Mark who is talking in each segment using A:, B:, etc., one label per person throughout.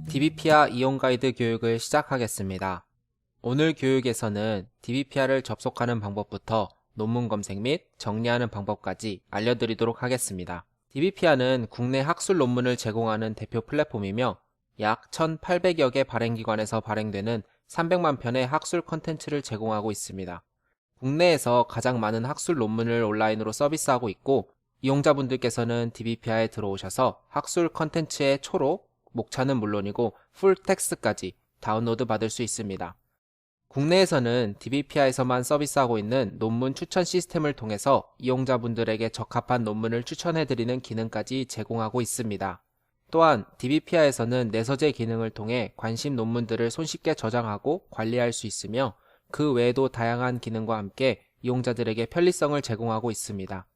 A: DBPR 이용 가이드 교육을 시작하겠습니다. 오늘 교육에서는 DBPR을 접속하는 방법부터 논문 검색 및 정리하는 방법까지 알려드리도록 하겠습니다. DBPR는 국내 학술 논문을 제공하는 대표 플랫폼이며 약 1,800여 개 발행기관에서 발행되는 300만 편의 학술 콘텐츠를 제공하고 있습니다. 국내에서 가장 많은 학술 논문을 온라인으로 서비스하고 있고, 이용자분들께서는 DBPR에 들어오셔서 학술 콘텐츠의 초록, 목차는 물론이고 풀텍스트까지 다운로드 받을 수 있습니다. 국내에서는 DBPR에서만 서비스하고 있는 논문 추천 시스템을 통해서 이용자분들에게 적합한 논문을 추천해드리는 기능까지 제공하고 있습니다. 또한 DBPR에서는 내서재 기능을 통해 관심 논문들을 손쉽게 저장하고 관리할 수 있으며 그 외에도 다양한 기능과 함께 이용자들에게 편리성을 제공하고 있습니다.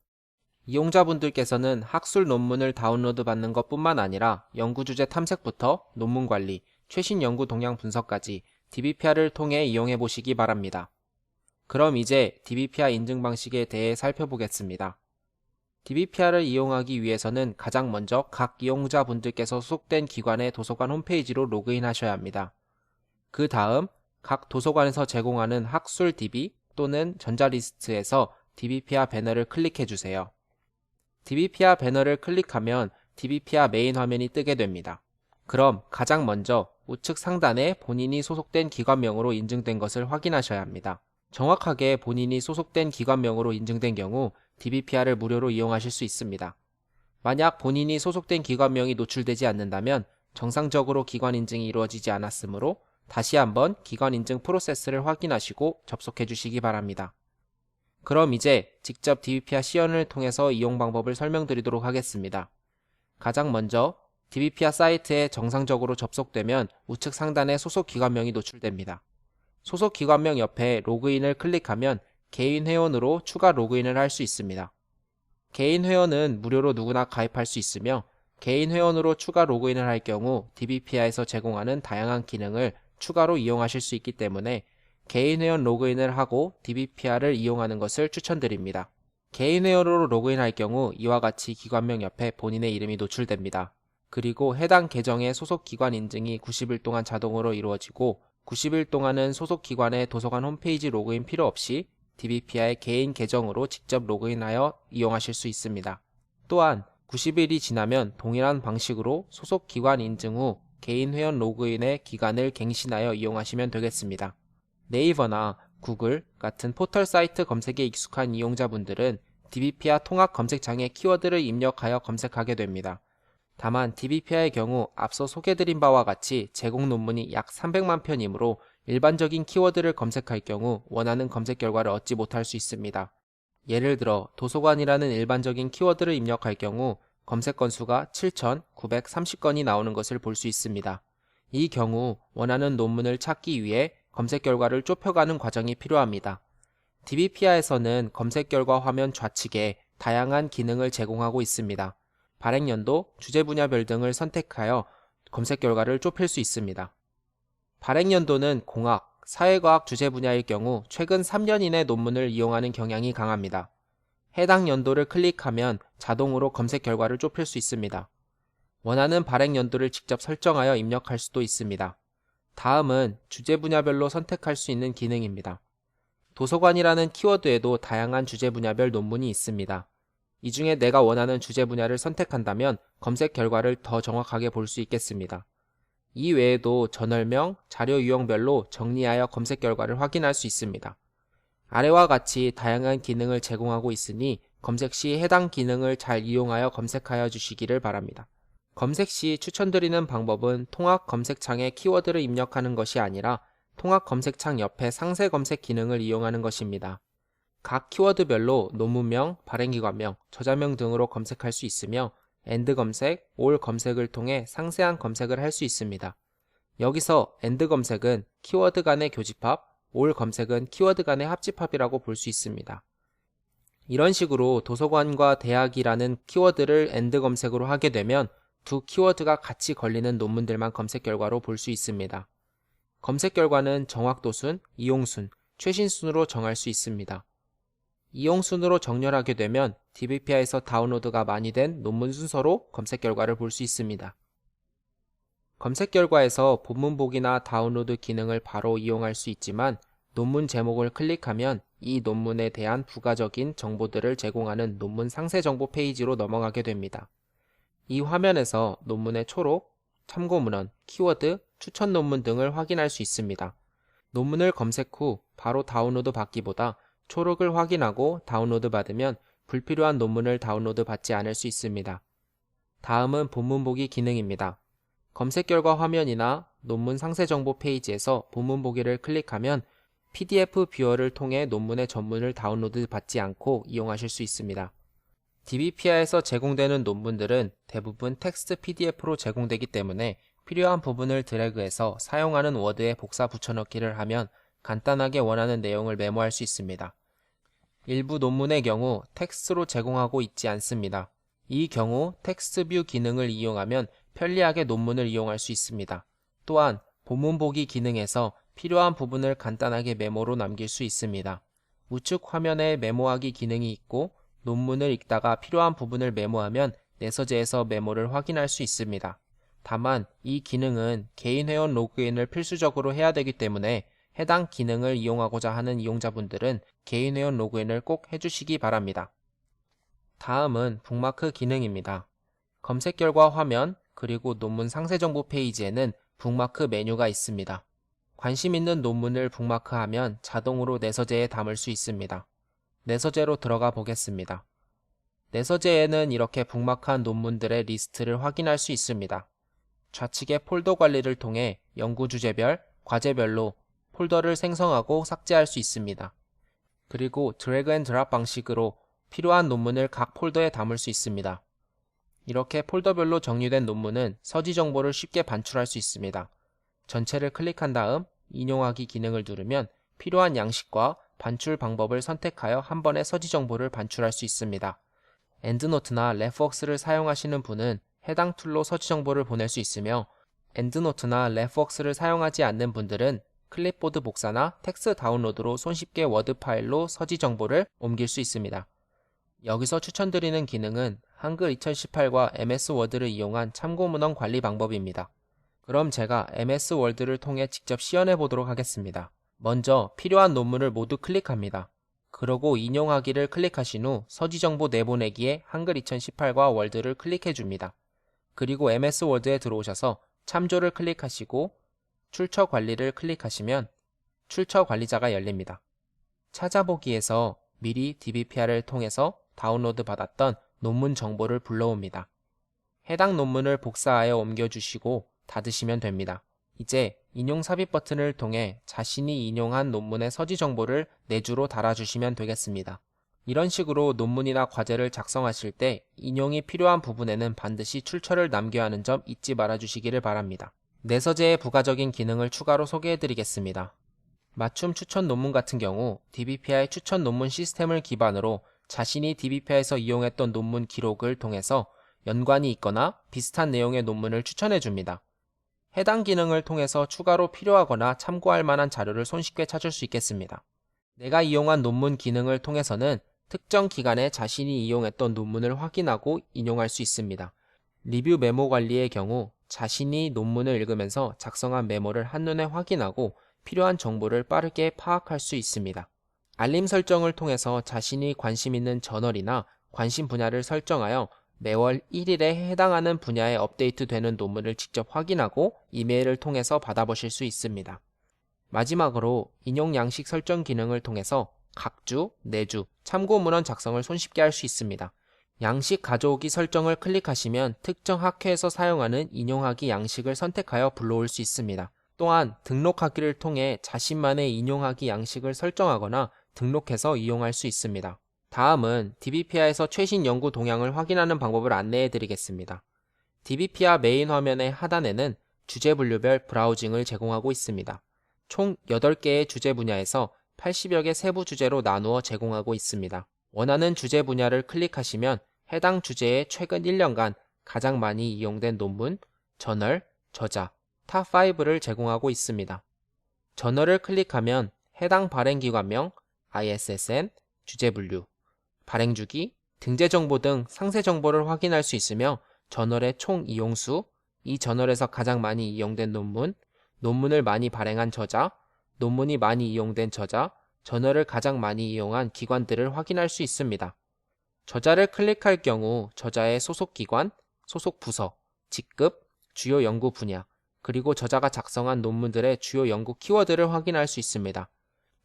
A: 이용자분들께서는 학술 논문을 다운로드 받는 것뿐만 아니라 연구주제 탐색부터 논문 관리, 최신 연구 동향 분석까지 DBPR을 통해 이용해 보시기 바랍니다. 그럼 이제 DBPR 인증 방식에 대해 살펴보겠습니다. DBPR을 이용하기 위해서는 가장 먼저 각 이용자분들께서 소속된 기관의 도서관 홈페이지로 로그인하셔야 합니다. 그 다음 각 도서관에서 제공하는 학술 DB 또는 전자리스트에서 DBPR 배너를 클릭해 주세요. DBPR 배너를 클릭하면 DBPR 메인 화면이 뜨게 됩니다. 그럼 가장 먼저 우측 상단에 본인이 소속된 기관명으로 인증된 것을 확인하셔야 합니다. 정확하게 본인이 소속된 기관명으로 인증된 경우 DBPR을 무료로 이용하실 수 있습니다. 만약 본인이 소속된 기관명이 노출되지 않는다면 정상적으로 기관 인증이 이루어지지 않았으므로 다시 한번 기관 인증 프로세스를 확인하시고 접속해 주시기 바랍니다. 그럼 이제 직접 DBPR 시연을 통해서 이용 방법을 설명드리도록 하겠습니다. 가장 먼저 DBPR 사이트에 정상적으로 접속되면 우측 상단에 소속 기관명이 노출됩니다. 소속 기관명 옆에 로그인을 클릭하면 개인 회원으로 추가 로그인을 할 수 있습니다. 개인 회원은 무료로 누구나 가입할 수 있으며 개인 회원으로 추가 로그인을 할 경우 DBPR에서 제공하는 다양한 기능을 추가로 이용하실 수 있기 때문에 개인 회원 로그인을 하고 DBPR을 이용하는 것을 추천드립니다. 개인 회원으로 로그인할 경우 이와 같이 기관명 옆에 본인의 이름이 노출됩니다. 그리고 해당 계정의 소속 기관 인증이 90일 동안 자동으로 이루어지고 90일 동안은 소속 기관의 도서관 홈페이지 로그인 필요 없이 DBPR의 개인 계정으로 직접 로그인하여 이용하실 수 있습니다. 또한 90일이 지나면 동일한 방식으로 소속 기관 인증 후 개인 회원 로그인의 기간을 갱신하여 이용하시면 되겠습니다. 네이버나 구글 같은 포털 사이트 검색에 익숙한 이용자분들은 DBPR 통합 검색창에 키워드를 입력하여 검색하게 됩니다. 다만 DBPR의 경우 앞서 소개드린 바와 같이 제공 논문이 약 300만 편이므로 일반적인 키워드를 검색할 경우 원하는 검색 결과를 얻지 못할 수 있습니다. 예를 들어 도서관이라는 일반적인 키워드를 입력할 경우 검색 건수가 7,930건이 나오는 것을 볼 수 있습니다. 이 경우 원하는 논문을 찾기 위해 검색 결과를 좁혀가는 과정이 필요합니다. DBPR에서는 검색 결과 화면 좌측에 다양한 기능을 제공하고 있습니다. 발행 연도, 주제 분야별 등을 선택하여 검색 결과를 좁힐 수 있습니다. 발행 연도는 공학, 사회과학 주제 분야일 경우 최근 3년 이내 논문을 이용하는 경향이 강합니다. 해당 연도를 클릭하면 자동으로 검색 결과를 좁힐 수 있습니다. 원하는 발행 연도를 직접 설정하여 입력할 수도 있습니다. 다음은 주제 분야별로 선택할 수 있는 기능입니다. 도서관이라는 키워드에도 다양한 주제 분야별 논문이 있습니다. 이 중에 내가 원하는 주제 분야를 선택한다면 검색 결과를 더 정확하게 볼 수 있겠습니다. 이 외에도 저널명, 자료 유형별로 정리하여 검색 결과를 확인할 수 있습니다. 아래와 같이 다양한 기능을 제공하고 있으니 검색 시 해당 기능을 잘 이용하여 검색하여 주시기를 바랍니다. 검색 시 추천드리는 방법은 통합 검색창에 키워드를 입력하는 것이 아니라 통합 검색창 옆에 상세 검색 기능을 이용하는 것입니다. 각 키워드별로 논문명, 발행기관명, 저자명 등으로 검색할 수 있으며 AND 검색, OR 검색을 통해 상세한 검색을 할 수 있습니다. 여기서 AND 검색은 키워드 간의 교집합, OR 검색은 키워드 간의 합집합이라고 볼 수 있습니다. 이런 식으로 도서관과 대학이라는 키워드를 AND 검색으로 하게 되면 두 키워드가 같이 걸리는 논문들만 검색 결과로 볼 수 있습니다. 검색 결과는 정확도순, 이용순, 최신순으로 정할 수 있습니다. 이용순으로 정렬하게 되면 DBPR에서 다운로드가 많이 된 논문 순서로 검색 결과를 볼 수 있습니다. 검색 결과에서 본문 보기나 다운로드 기능을 바로 이용할 수 있지만 논문 제목을 클릭하면 이 논문에 대한 부가적인 정보들을 제공하는 논문 상세 정보 페이지로 넘어가게 됩니다. 이 화면에서 논문의 초록, 참고문헌, 키워드, 추천 논문 등을 확인할 수 있습니다. 논문을 검색 후 바로 다운로드 받기보다 초록을 확인하고 다운로드 받으면 불필요한 논문을 다운로드 받지 않을 수 있습니다. 다음은 본문 보기 기능입니다. 검색 결과 화면이나 논문 상세 정보 페이지에서 본문 보기를 클릭하면 PDF 뷰어를 통해 논문의 전문을 다운로드 받지 않고 이용하실 수 있습니다. DBPR에서 제공되는 논문들은 대부분 텍스트 PDF로 제공되기 때문에 필요한 부분을 드래그해서 사용하는 워드에 복사 붙여넣기를 하면 간단하게 원하는 내용을 메모할 수 있습니다. 일부 논문의 경우 텍스트로 제공하고 있지 않습니다. 이 경우 텍스트 뷰 기능을 이용하면 편리하게 논문을 이용할 수 있습니다. 또한 본문 보기 기능에서 필요한 부분을 간단하게 메모로 남길 수 있습니다. 우측 화면에 메모하기 기능이 있고 논문을 읽다가 필요한 부분을 메모하면 내서재에서 메모를 확인할 수 있습니다. 다만 이 기능은 개인 회원 로그인을 필수적으로 해야 되기 때문에 해당 기능을 이용하고자 하는 이용자분들은 개인 회원 로그인을 꼭 해주시기 바랍니다. 다음은 북마크 기능입니다. 검색 결과 화면 그리고 논문 상세 정보 페이지에는 북마크 메뉴가 있습니다. 관심 있는 논문을 북마크하면 자동으로 내서재에 담을 수 있습니다. 내서재로 들어가 보겠습니다. 내서재에는 이렇게 북마크한 논문들의 리스트를 확인할 수 있습니다. 좌측의 폴더 관리를 통해 연구 주제별, 과제별로 폴더를 생성하고 삭제할 수 있습니다. 그리고 드래그 앤 드랍 방식으로 필요한 논문을 각 폴더에 담을 수 있습니다. 이렇게 폴더별로 정리된 논문은 서지 정보를 쉽게 반출할 수 있습니다. 전체를 클릭한 다음 인용하기 기능을 누르면 필요한 양식과 반출 방법을 선택하여 한 번에 서지 정보를 반출할 수 있습니다. 엔드노트나 레프웍스를 사용하시는 분은 해당 툴로 서지 정보를 보낼 수 있으며 엔드노트나 레프웍스를 사용하지 않는 분들은 클립보드 복사나 텍스트 다운로드로 손쉽게 워드 파일로 서지 정보를 옮길 수 있습니다. 여기서 추천드리는 기능은 한글 2018과 MS 워드를 이용한 참고문헌 관리 방법입니다. 그럼 제가 MS 월드를 통해 직접 시연해 보도록 하겠습니다. 먼저 필요한 논문을 모두 클릭합니다. 그러고 인용하기를 클릭하신 후 서지 정보 내보내기에 한글 2018과 월드를 클릭해 줍니다. 그리고 MS 워드에 들어오셔서 참조를 클릭하시고 출처 관리를 클릭하시면 출처 관리자가 열립니다. 찾아보기에서 미리 DBPR을 통해서 다운로드 받았던 논문 정보를 불러옵니다. 해당 논문을 복사하여 옮겨주시고 닫으시면 됩니다. 이제 인용 삽입 버튼을 통해 자신이 인용한 논문의 서지 정보를 내주로 달아주시면 되겠습니다. 이런 식으로 논문이나 과제를 작성하실 때 인용이 필요한 부분에는 반드시 출처를 남겨야 하는 점 잊지 말아주시기를 바랍니다. 내서재의 부가적인 기능을 추가로 소개해드리겠습니다. 맞춤 추천 논문 같은 경우 DBPI 추천 논문 시스템을 기반으로 자신이 DBPI에서 이용했던 논문 기록을 통해서 연관이 있거나 비슷한 내용의 논문을 추천해줍니다. 해당 기능을 통해서 추가로 필요하거나 참고할 만한 자료를 손쉽게 찾을 수 있겠습니다. 내가 이용한 논문 기능을 통해서는 특정 기간에 자신이 이용했던 논문을 확인하고 인용할 수 있습니다. 리뷰 메모 관리의 경우 자신이 논문을 읽으면서 작성한 메모를 한눈에 확인하고 필요한 정보를 빠르게 파악할 수 있습니다. 알림 설정을 통해서 자신이 관심 있는 저널이나 관심 분야를 설정하여 매월 1일에 해당하는 분야에 업데이트되는 논문을 직접 확인하고 이메일을 통해서 받아보실 수 있습니다. 마지막으로 인용 양식 설정 기능을 통해서 각주, 내주, 참고문헌 작성을 손쉽게 할 수 있습니다. 양식 가져오기 설정을 클릭하시면 특정 학회에서 사용하는 인용하기 양식을 선택하여 불러올 수 있습니다. 또한 등록하기를 통해 자신만의 인용하기 양식을 설정하거나 등록해서 이용할 수 있습니다. 다음은 DBPR에서 최신 연구 동향을 확인하는 방법을 안내해 드리겠습니다. DBPR 메인 화면의 하단에는 주제 분류별 브라우징을 제공하고 있습니다. 총 8개의 주제 분야에서 80여 개 세부 주제로 나누어 제공하고 있습니다. 원하는 주제 분야를 클릭하시면 해당 주제의 최근 1년간 가장 많이 이용된 논문, 저널, 저자, 탑5를 제공하고 있습니다. 저널을 클릭하면 해당 발행기관명, ISSN, 주제 분류, 발행주기, 등재 정보 등 상세 정보를 확인할 수 있으며 저널의 총 이용수, 이 저널에서 가장 많이 이용된 논문, 논문을 많이 발행한 저자, 논문이 많이 이용된 저자, 저널을 가장 많이 이용한 기관들을 확인할 수 있습니다. 저자를 클릭할 경우 저자의 소속 기관, 소속 부서, 직급, 주요 연구 분야, 그리고 저자가 작성한 논문들의 주요 연구 키워드를 확인할 수 있습니다.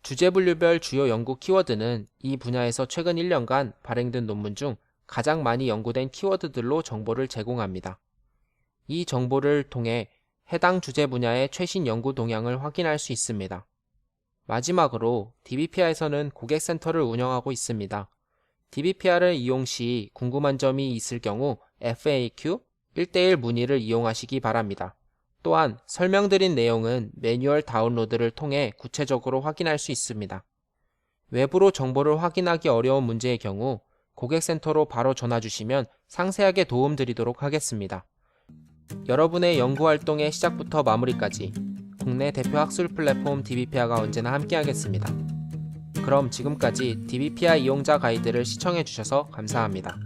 A: 주제 분류별 주요 연구 키워드는 이 분야에서 최근 1년간 발행된 논문 중 가장 많이 연구된 키워드들로 정보를 제공합니다. 이 정보를 통해 해당 주제 분야의 최신 연구 동향을 확인할 수 있습니다. 마지막으로 DBPR에서는 고객센터를 운영하고 있습니다. DBPR을 이용 시 궁금한 점이 있을 경우 FAQ 1:1 문의를 이용하시기 바랍니다. 또한 설명드린 내용은 매뉴얼 다운로드를 통해 구체적으로 확인할 수 있습니다. 외부로 정보를 확인하기 어려운 문제의 경우 고객센터로 바로 전화 주시면 상세하게 도움드리도록 하겠습니다. 여러분의 연구활동의 시작부터 마무리까지 국내 대표 학술 플랫폼 DBPR가 언제나 함께하겠습니다. 그럼 지금까지 DBPR 이용자 가이드를 시청해주셔서 감사합니다.